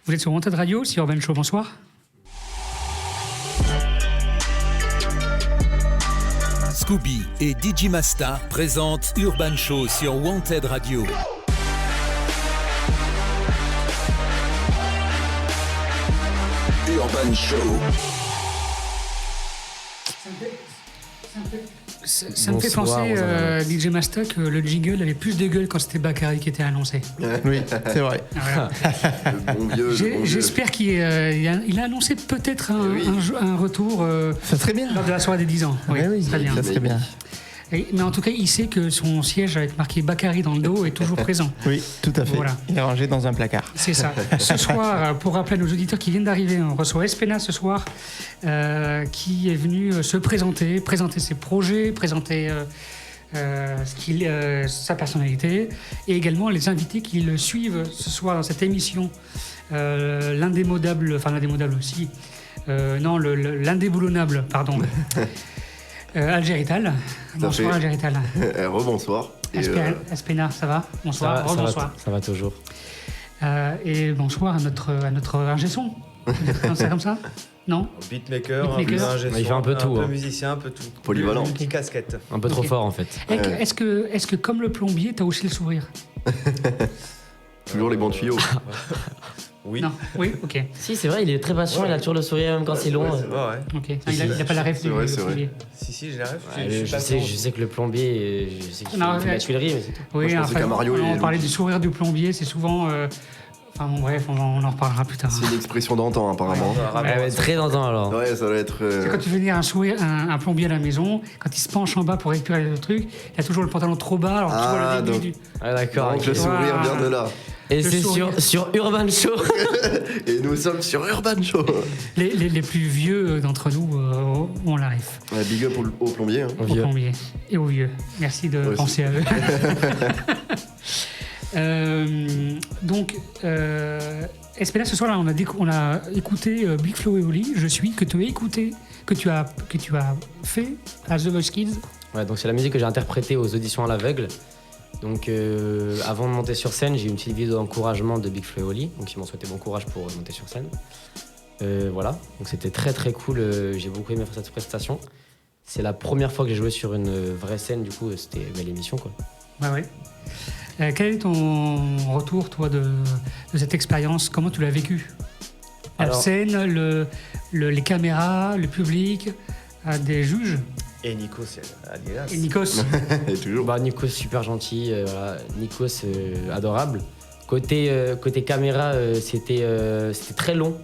Vous êtes sur Wanted Radio, c'est Urban Show, bonsoir. Scooby et DJ Masta présentent Urban Show sur Wanted Radio. Urban Show. Ça me fait penser, DJ Masta, que le jingle avait plus de gueule quand c'était Bakary qui était annoncé. Oui, c'est vrai. Voilà. Le bon vieux. J'espère qu'il a annoncé peut-être un retour Ça serait bien. lors de la soirée des 10 ans. Oui, Oui, très bien. ça serait bien. Mais en tout cas, il sait que son siège avec marqué Bakary dans le dos est toujours présent. Oui, tout à fait. Voilà. Il est rangé dans un placard. C'est ça. Ce soir, pour rappeler à nos auditeurs qui viennent d'arriver, on reçoit Espena ce soir, qui est venu se présenter ses projets, présenter sa personnalité, et également les invités qui le suivent ce soir dans cette émission. L'indéboulonnable aussi. L'indéboulonnable, pardon. Algérital. Bonsoir Algérital. Rebonsoir. Espena, ça va? Bonsoir. Rebonsoir. Ça va toujours. Et bonsoir à notre ingé son. C'est comme ça? Non? Beatmaker, Beatmaker. un peu ingé son, Il fait un peu tout, un peu hein. musicien, un peu tout. Polyvalent. Une petite casquette. Un peu trop fort en fait. Est-ce que comme le plombier, t'as aussi le sourire? Toujours les bons tuyaux. Oui. Non? Oui? Ok. Si, c'est vrai, il est très patient, il a toujours le sourire même quand c'est long. Ouais, c'est vrai, ouais. Ok. Il a pas la rêve C'est vrai, c'est vrai. plombier. Si, je l'arrive. Ouais, je sais que le plombier, je sais qu'il Non, fait la ouais. tuilerie, mais c'est tout. Oui, je pensais qu'à Mario, on il parlait est du sourire du plombier, c'est souvent... Enfin bon, bref, on en reparlera plus tard. C'est une expression d'antan, apparemment. Très tentant alors. Ouais, ça doit être. C'est quand tu veux venir un plombier à la maison, quand il se penche en bas pour récupérer le truc, il a toujours le pantalon trop bas, alors tu vois le début du... Ah d'accord. Donc ok. le sourire vient de là. Et le c'est sourire. sur Urban Show. Et nous sommes sur Urban Show. Les plus vieux d'entre nous ont la ref. Ouais, big up au plombier. Hein. Aux plombiers et aux vieux. Merci de Aussi. penser à eux. Espena, ce soir-là, on a écouté Big Flo et Oli, que tu as écouté, que tu as fait à The Voice Kids. Ouais, donc c'est la musique que j'ai interprétée aux auditions à l'aveugle. Donc avant de monter sur scène, j'ai eu une petite vidéo d'encouragement de Big Flo et Oli, donc ils m'ont souhaité bon courage pour monter sur scène. Voilà, donc c'était très très cool, j'ai beaucoup aimé faire cette prestation. C'est la première fois que j'ai joué sur une vraie scène, du coup c'était une belle émission quoi. Ouais. Quel est ton retour, toi, de cette expérience? Comment tu l'as vécu? La Alors- scène, les caméras, le public, des juges Et Nico, c'est Adidas. et Nikos. Et toujours. Bah, Nikos super gentil, voilà. Nikos adorable. Côté caméra, c'était très long.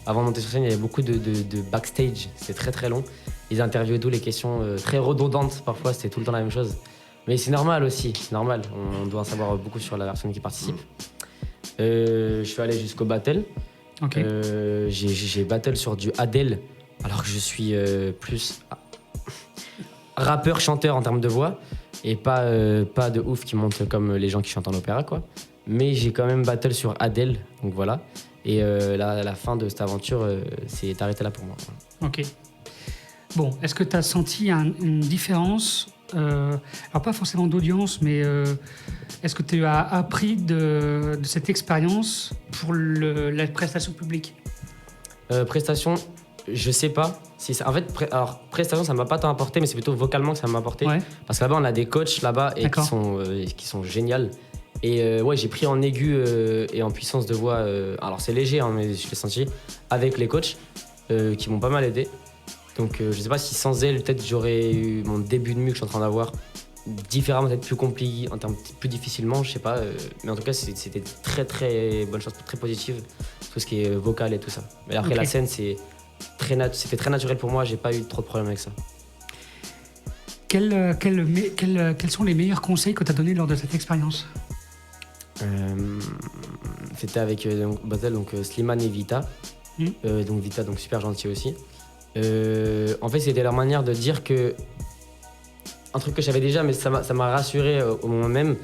Avant de monter sur scène, il y avait beaucoup de backstage, c'était très très long. Les interviews et tout, les questions très redondantes parfois, c'était tout le temps la même chose. Mais c'est normal aussi, c'est normal. On doit en savoir beaucoup sur la personne qui participe. Je suis allé jusqu'au battle. Ok. J'ai battle sur du Adele, alors que je suis plus rappeur-chanteur en termes de voix, et pas de ouf qui monte comme les gens qui chantent en opéra, quoi. Mais j'ai quand même battle sur Adele, donc voilà. Et la fin de cette aventure s'est arrêtée là pour moi. Ok. Bon, est-ce que tu as senti une différence, alors pas forcément d'audience, mais est-ce que tu as appris de cette expérience pour la prestation publique? Prestation, je sais pas. Si ça, en fait, prestation, ça m'a pas tant apporté, mais c'est plutôt vocalement que ça m'a apporté. Ouais. Parce que là-bas, on a des coachs là-bas et qui sont géniaux. Et ouais, j'ai pris en aigu et en puissance de voix. Alors c'est léger, hein, mais je l'ai senti avec les coachs qui m'ont pas mal aidé. Donc je sais pas si sans elle, peut-être j'aurais eu mon début de mue que je suis en train d'avoir différemment, peut-être plus compliqué, en termes plus difficilement, je sais pas. Mais en tout cas, c'était très très bonne chose, très positive, tout ce qui est vocal et tout ça. Mais après la scène, c'était très naturel pour moi, j'ai pas eu trop de problèmes avec ça. Quels sont les meilleurs conseils que tu as donnés lors de cette expérience? C'était avec Battle, donc Slimane et Vita. Donc Vita, donc super gentil aussi. En fait, c'était leur manière de dire que un truc que j'avais déjà, mais ça m'a rassuré au moment même,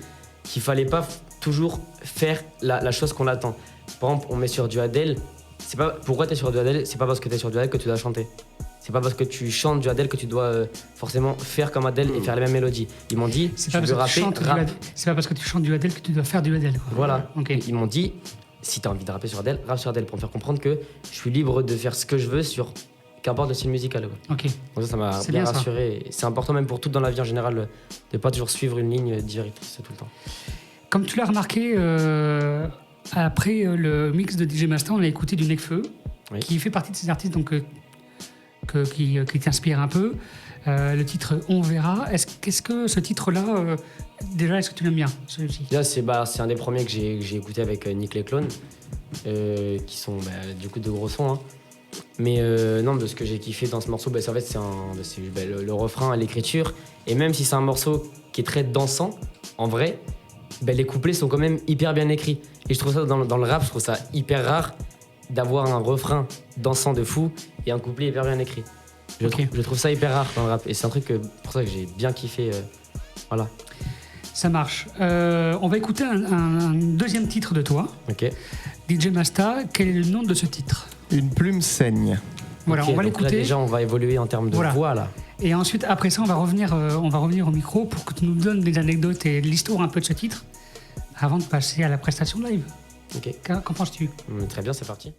qu'il fallait pas toujours faire la chose qu'on attend. Par exemple, on met sur du Adele. C'est pas pourquoi t'es sur du Adele, c'est pas parce que t'es sur du Adele que tu dois chanter. C'est pas parce que tu chantes du Adele que tu dois forcément faire comme Adele et faire les mêmes mélodies. Ils m'ont dit, C'est tu veux rapper, rap. pas parce que tu chantes du Adele que tu dois faire du Adele, quoi. Voilà. Ok. Ils m'ont dit, si t'as envie de rapper sur Adèle, rappe sur Adèle pour me faire comprendre que je suis libre de faire ce que je veux sur qu'importe le style musical. Quoi. Ok. Donc ça m'a C'est bien bien, ça. rassuré. Et c'est important même pour tout dans la vie en général de pas toujours suivre une ligne directrice tout le temps. Comme tu l'as remarqué, après le mix de DJ Masta, on a écouté du Necfeu, Oui. qui fait partie de ces artistes donc, qui t'inspirent un peu. Le titre On verra. Est-ce que ce titre-là, déjà, est-ce que tu l'aimes bien, celui-ci? Déjà, c'est un des premiers que j'ai écouté avec Nick les Clones, qui sont du coup de gros sons. Hein. Mais non, de ce que j'ai kiffé dans ce morceau, en fait, c'est le refrain et l'écriture. Et même si c'est un morceau qui est très dansant, en vrai, les couplets sont quand même hyper bien écrits. Et je trouve ça, dans le rap, je trouve ça hyper rare d'avoir un refrain dansant de fou et un couplet hyper bien écrit. Je trouve ça hyper rare dans le rap. Et c'est un truc pour ça que j'ai bien kiffé. Voilà. Ça marche. On va écouter un deuxième titre de toi, Ok. DJ Masta. Quel est le nom de ce titre? Une plume saigne. Voilà, Ok, on va donc là, l'écouter. déjà, on va évoluer en termes de Voilà. voix là. Et ensuite, après ça, on va revenir au micro pour que tu nous donnes des anecdotes et l'histoire un peu de ce titre avant de passer à la prestation live. Ok. Qu'en penses-tu? Très bien, c'est parti.